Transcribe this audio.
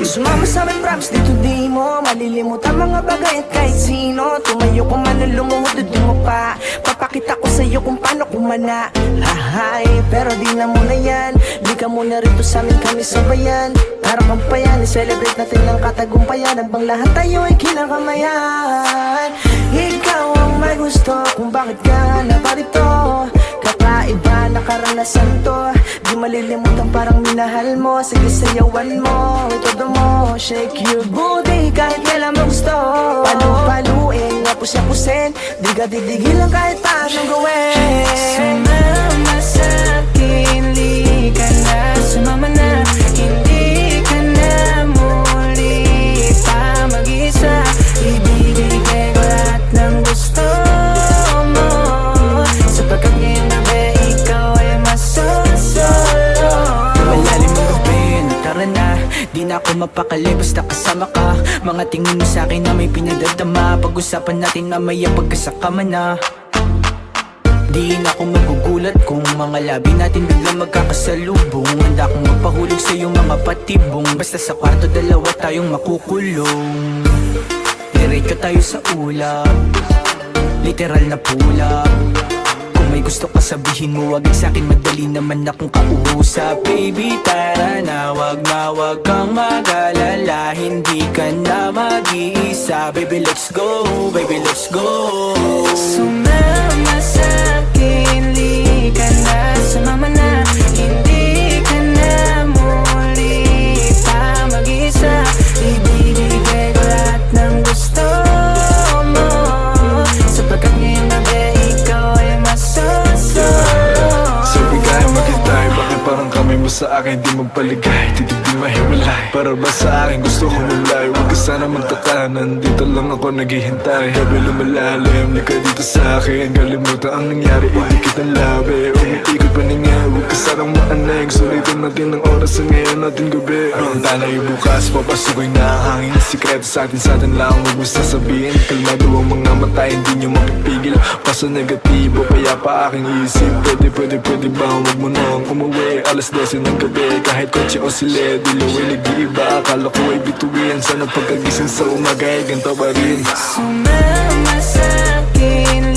Sumama sa amin props, dito di mo malilimutan mga bagay at kahit sino. Tumayo ko man o lumuhod, di mo pa papakita ko sa'yo kung paano kumana. Hahay, pero di na muna yan. Di ka muna rito sa amin, kami sabayan. Para kampayan, i-celebrate natin ang katagumpayan. Habang lahat tayo ay kinakamayan. Ikaw ang may gusto kung bakit ka naparito. Kakaiba na karanasan to. Di malilimutan parang minahal mo. Sige sayawan mo, itodo mo. Shake your booty kahit kailan mo gusto. Palu-paluin, yapus-yapusin. Di ka didigilan kahit paanong gawin. Sumama sa'kin, li ka na. Sumama na, hindi ka na muli pa mag-isa. Ibibigay ko lahat ng gusto mo, sapagkat ngayong gabi ikaw ay masosolo. Malalim ang gabi, tara na. Di na ako mapakali basta kasama ka. Mga tingin mo sa'kin na may pinadadama. Pag-usapan natin mamaya pagkasakama na. Di na ako magugulat kung mga labi natin biglang magkakasalubong. Handa akong magpahulog sa iyong mga patibong. Basta sa kwarto dalawa tayong makukulong. Diretso tayo sa ulap, literal na pulap. Kung may gusto ka sabihin mo, wag sa'kin madali naman akong kausap. Baby tara na, wag kang mag-alala. Hindi ka na mag-iisa. Baby let's go, baby let's go. Sumama sa'kin, li ka na. Sumama na, hindi ka na muli pa mag-isa. Ibibigay ko lahat ng gusto mo, sapagkat ngayong gabi ikaw ay masosolo. Sabi kaya makitay, bakit parang kamay mo sa akin di magpaligay, titig di mahiwalay. Para ba sa akin gusto ko mulay, huwag ka sana magtaka, nandito lang ako naghihintay. Gabi lumalalim, di ka dito sa akin, kalimutan ang nangyari, hindi kitang labi. Umiikot pa niya, huwag ka sanang maaneg, sulitin natin ang oras sa ngayon natin gabi. Ang tanay bukas, papasukoy na ang hangin. Sikreto sa atin lang, huwag mo sasabihin. Kalmado ang mga mata, hindi nyo mapipigil. Paso negatibo, kaya pa aking isip. Pwede ba, huwag mo nang umuwi. Alas 12 ng gabi, kahit kotse o sile. Dilaw ay nag-iiba, akala ko ay bituin. Sana pagkagising sa umaga ay ganito pa rin. Sumama sa'kin,